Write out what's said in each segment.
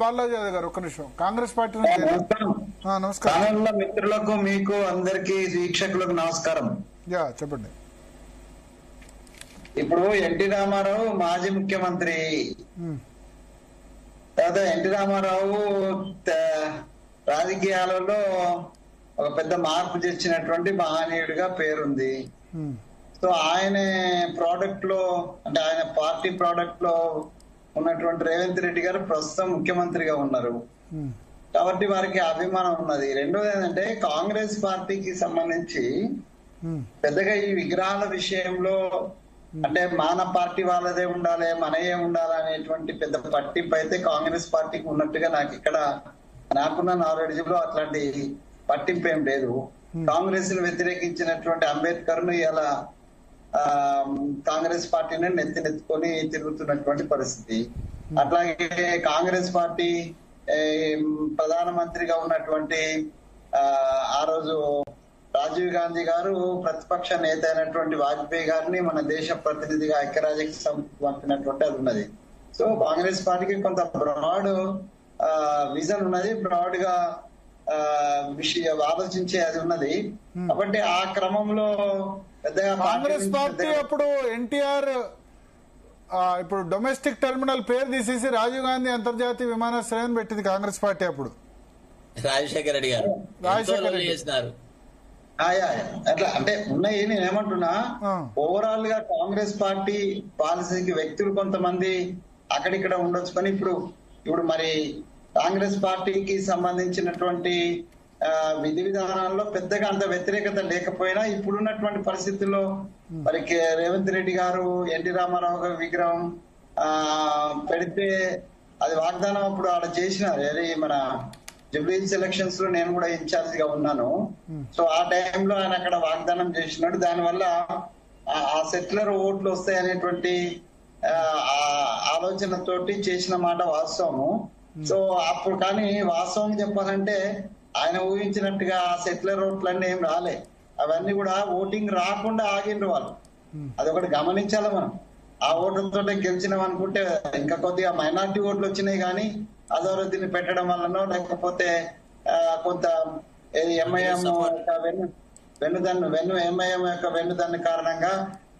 బాలాజీ గారు ఒక్క నిమిషం కాంగ్రెస్ పార్టీ నుంచి. నమస్కారం మిత్రులకు, మీకు అందరికి వీక్షకులకు నమస్కారం. చెప్పండి. ఇప్పుడు ఎన్టీ రామారావు మాజీ ముఖ్యమంత్రి. తర్వాత ఎన్టీ రామారావు రాజకీయాలలో ఒక పెద్ద మార్పు తెచ్చినటువంటి మహనీయుడిగా పేరుంది. సో ఆయన ప్రోడక్ట్ లో, అంటే ఆయన పార్టీ ప్రోడక్ట్ లో ఉన్నటువంటి రేవంత్ రెడ్డి గారు ప్రస్తుతం ముఖ్యమంత్రిగా ఉన్నారు కాబట్టి వారికి అభిమానం ఉన్నది. రెండోది ఏంటంటే కాంగ్రెస్ పార్టీకి సంబంధించి పెద్దగా ఈ విగ్రహాల విషయంలో అంటే మన పార్టీ వాళ్ళదే ఉండాలి, మనయే ఉండాలి అనేటువంటి పెద్ద పట్టింపు అయితే కాంగ్రెస్ పార్టీకి ఉన్నట్టుగా నాకు ఇక్కడ నాకున్న నాలెడ్జ్ లో అట్లాంటి పట్టింపు ఏం లేదు. కాంగ్రెస్ ను వ్యతిరేకించినటువంటి అంబేద్కర్ ను ఇలా కాంగ్రెస్ పార్టీని నెత్తినెత్తుకొని తిరుగుతున్నటువంటి పరిస్థితి. అట్లాగే కాంగ్రెస్ పార్టీ ప్రధానమంత్రిగా ఉన్నటువంటి ఆ రోజు రాజీవ్ గాంధీ గారు ప్రతిపక్ష నేత అయినటువంటి వాజ్పేయి గారిని మన దేశ ప్రతినిధిగా ఐక్యరాజ్య సమితికి పంపినటువంటి అది ఉన్నది. సో కాంగ్రెస్ పార్టీకి కొంత బ్రాడ్ విజన్ ఉన్నది, బ్రాడ్ గా ఆలోచించే అది ఉన్నది. కాబట్టి ఆ క్రమంలో పెద్దగా కాంగ్రెస్ పార్టీ అప్పుడు ఎన్టీఆర్ ఇప్పుడు డొమెస్టిక్ టెర్మినల్ పేరు తీసేసి రాజీవ్ గాంధీ అంతర్జాతీయ విమానాశ్రయం పెట్టింది కాంగ్రెస్ పార్టీ. అప్పుడు రాజశేఖర రెడ్డి గారు చేసినారు. అట్లా అంటే ఉన్నాయి. నేను ఏమంటున్నా, ఓవరాల్ గా కాంగ్రెస్ పార్టీ పాలసీకి వ్యక్తులు కొంతమంది అక్కడిక్కడ ఉండొచ్చు, కానీ ఇప్పుడు మరి కాంగ్రెస్ పార్టీకి సంబంధించినటువంటి విధి విధానాల్లో పెద్దగా అంత వ్యతిరేకత లేకపోయినా ఇప్పుడున్నటువంటి పరిస్థితుల్లో మరి రేవంత్ రెడ్డి గారు ఎన్టీ రామారావు గారి విగ్రహం పెడితే అది వాగ్దానం అప్పుడు ఆడ చేసినారు. అది మన జూబ్లీహిల్స్ ఎలక్షన్స్ లో నేను కూడా ఇన్ఛార్జ్ గా ఉన్నాను. సో ఆ టైంలో ఆయన అక్కడ వాగ్దానం చేసినాడు. దానివల్ల ఆ సెటిలర్ ఓట్లు వస్తాయనేటువంటి ఆలోచనతోటి చేసిన మాట వాస్తవము. సో అప్పుడు కానీ వాస్తవం చెప్పాలంటే ఆయన ఊహించినట్టుగా ఆ సెటిలర్ ఓట్లన్నీ ఏం రాలే. అవన్నీ కూడా ఓటింగ్ రాకుండా ఆగిండ్రు వాళ్ళు. అదొకటి గమనించాలి మనం. ఆ ఓట్లతో గెలిచినాం అనుకుంటే ఇంకా కొద్దిగా మైనార్టీ ఓట్లు వచ్చినాయి, కానీ అజరుద్దీన్ పెట్టడం వల్లనో లేకపోతే కొంత ఎంఐఎం ఎంఐఎం యొక్క వెన్నుదన్ను కారణంగా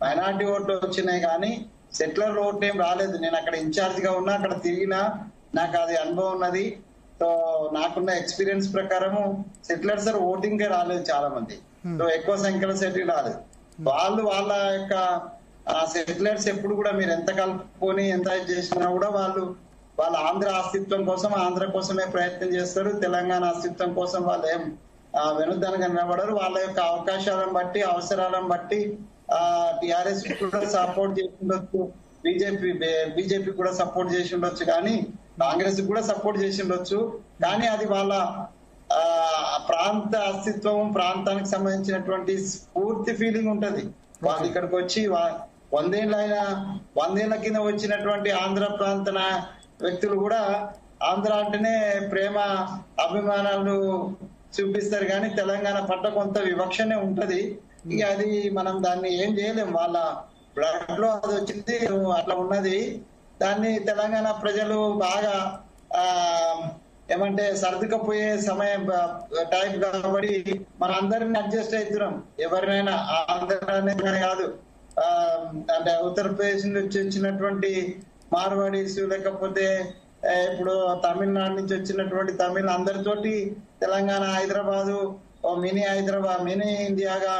మైనార్టీ ఓట్లు వచ్చినాయి, కానీ సెటిలర్ ఓట్లు ఏం రాలేదు. నేను అక్కడ ఇన్ఛార్జ్ గా ఉన్నా, అక్కడ తిరిగినా, నాకు అది అనుభవం ఉన్నది. సో నాకున్న ఎక్స్పీరియన్స్ ప్రకారము సెటిలర్స్ ఓటింగ్ రాలేదు చాలా మంది. సో ఎక్కువ సంఖ్యలో సెటిల్ రాలేదు. వాళ్ళు వాళ్ళ యొక్క సెటిలర్స్ ఎప్పుడు కూడా మీరు ఎంత కలుపుకొని ఎంత చేసినా కూడా వాళ్ళ ఆంధ్ర అస్తిత్వం కోసం, ఆంధ్ర కోసమే ప్రయత్నం చేస్తారు. తెలంగాణ అస్తిత్వం కోసం వాళ్ళు ఏం వెనుదనగా నిలబడరు. వాళ్ళ యొక్క అవకాశాలను బట్టి, అవసరాలను బట్టి టిఆర్ఎస్ కూడా సపోర్ట్ చేసి ఉండొచ్చు, బీజేపీ కూడా సపోర్ట్ చేసి ఉండొచ్చు, కానీ కాంగ్రెస్ కూడా సపోర్ట్ చేసి ఉండొచ్చు. కానీ అది వాళ్ళ ప్రాంత అస్తిత్వం, ప్రాంతానికి సంబంధించినటువంటి పూర్తి ఫీలింగ్ ఉంటది. వాళ్ళు ఇక్కడికి వచ్చి 100 ఏళ్ల కింద వచ్చినటువంటి ఆంధ్ర ప్రాంత వ్యక్తులు కూడా ఆంధ్ర అంటేనే ప్రేమ అభిమానాలు చూపిస్తారు, కానీ తెలంగాణ పట్ల కొంత వివక్షనే ఉంటది. ఇక అది మనం దాన్ని ఏం చేయలేం. వాళ్ళ బ్లడ్ లో అది వచ్చింది, అట్లా ఉన్నది. దాన్ని తెలంగాణ ప్రజలు బాగా ఏమంటే సర్దుకపోయే సమయం టైప్ కాబట్టి మన అందరిని అడ్జస్ట్ అవుతున్నాం. ఎవరినైనా ఆంధ్రనే కాదు, అంటే ఉత్తరప్రదేశ్ నుంచి వచ్చినటువంటి మార్వాడీస్, లేకపోతే ఇప్పుడు తమిళనాడు నుంచి వచ్చినటువంటి తమిళ అందరితోటి తెలంగాణ, హైదరాబాదు మినీ హైదరాబాద్, మినీ ఇండియాగా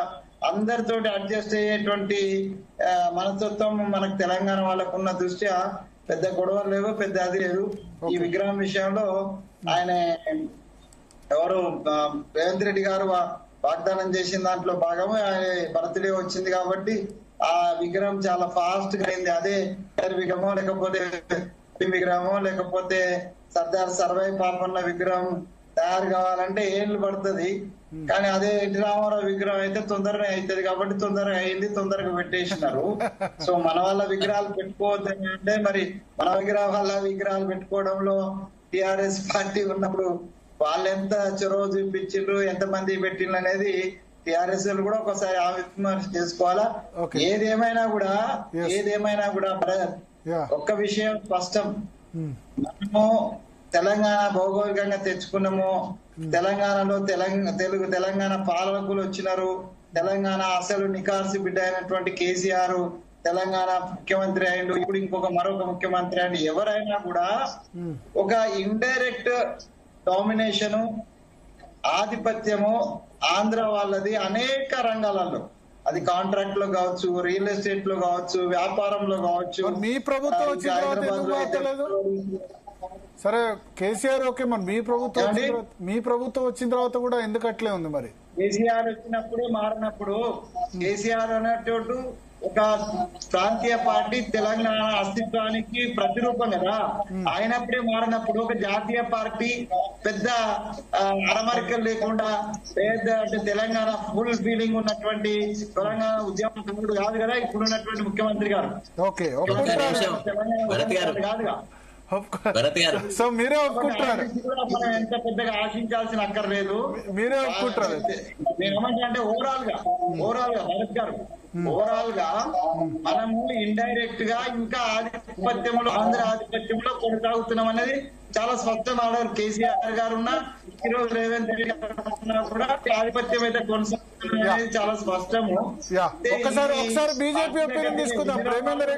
అందరితోటి అడ్జస్ట్ అయ్యేటువంటి మనస్తత్వం మనకు తెలంగాణ వాళ్ళకు ఉన్న దృష్ట్యా పెద్ద గొడవలు లేవు, పెద్ద అది లేదు. ఈ విగ్రహం విషయంలో ఆయన ఎవరు రేవంత్ రెడ్డి గారు వాగ్దానం చేసిన దాంట్లో భాగము ఆయన బర్త్డే వచ్చింది కాబట్టి ఆ విగ్రహం చాలా ఫాస్ట్ గా అయింది. అదే విగ్రహమో లేకపోతే విగ్రహమో లేకపోతే సర్దార్ సర్వై పాపన్న విగ్రహం తయారు కావాలంటే ఏళ్ళు పడుతుంది, కానీ అదే ఎన్టీ రామారావు విగ్రహం అయితే తొందరగా అవుతుంది కాబట్టి తొందరగా అయింది, తొందరగా పెట్టేసినారు. సో మన వాళ్ళ విగ్రహాలు పెట్టుకోవద్దని అంటే మరి మన వాళ్ళ విగ్రహాలు పెట్టుకోవడంలో టిఆర్ఎస్ పార్టీ ఉన్నప్పుడు వాళ్ళు ఎంత చొరవ చూపించిండ్రు, ఎంత మంది పెట్టిండ్రు అనేది టిఆర్ఎస్ కూడా ఒకసారి ఆవిష్కరణ చేసుకోవాలా. ఏదేమైనా కూడా ఒక్క విషయం స్పష్టం, మనము తెలంగాణ భౌగోళికంగా తెచ్చుకున్నాము. తెలంగాణలో తెలంగాణ పాలకులు వచ్చినారు. తెలంగాణ అసలు నికార్సి బిడ్డ అయినటువంటి కేసీఆర్ తెలంగాణ ముఖ్యమంత్రి అయిండు. ఇప్పుడు మరొక ముఖ్యమంత్రి అయిండు. ఎవరైనా కూడా ఒక ఇండైరెక్ట్ డామినేషను, ఆధిపత్యము ఆంధ్ర వాళ్ళది అనేక రంగాలలో. అది కాంట్రాక్ట్ లో కావచ్చు, రియల్ ఎస్టేట్ లో కావచ్చు, వ్యాపారంలో కావచ్చు. మీ ప్రభుత్వం వచ్చిన తర్వాత ఎందుకు వార్తలేదు? సరే కేసీఆర్ ఓకే, మరి మీ ప్రభుత్వం వచ్చిన తర్వాత కూడా ఎందుకు అట్లే ఉంది? మరి కేసీఆర్ వచ్చినప్పుడే మారినప్పుడు, కేసీఆర్ అనేటోడు ఒక ప్రాంతీయ పార్టీ తెలంగాణ అస్తిత్వానికి ప్రతిరూపం కదా. ఆయనప్పుడే మారినప్పుడు ఒక జాతీయ పార్టీ పెద్ద అరమరికలు లేకుండా పెద్ద అంటే తెలంగాణ ఫుల్ ఫీలింగ్ ఉన్నటువంటి తెలంగాణ ఉద్యమకుడు కాదు కదా ఇప్పుడు ఉన్నటువంటి ముఖ్యమంత్రి గారు. ఓకే కాదుగా. సో మీరే ఒప్పుకుంటారు, మనం ఎంత పెద్దగా ఆశించాల్సిన అక్కర్లేదు. మీరే ఒప్పుకుంటారు. నేనేమంటా అంటే ఓవరాల్ గా భరత్ గారు, ఓవరాల్ గా మనము ఇండైరెక్ట్ గా ఇంకా ఆధిపత్యంలో, ఆంధ్ర ఆధిపత్యంలో కొనసాగుతున్నాం అనేది చాలా స్పష్టం. కేసీఆర్ గారు ఉన్నా, ఈరోజు రేవంత్ రెడ్డి గారు ఉన్నా కూడా ఆధిపత్యం అయితే కొనసాగుతుంది అనేది చాలా స్పష్టము. ఒకసారి బీజేపీ ఒపీనియన్ తీసుకుందాం. ప్రేమేందర్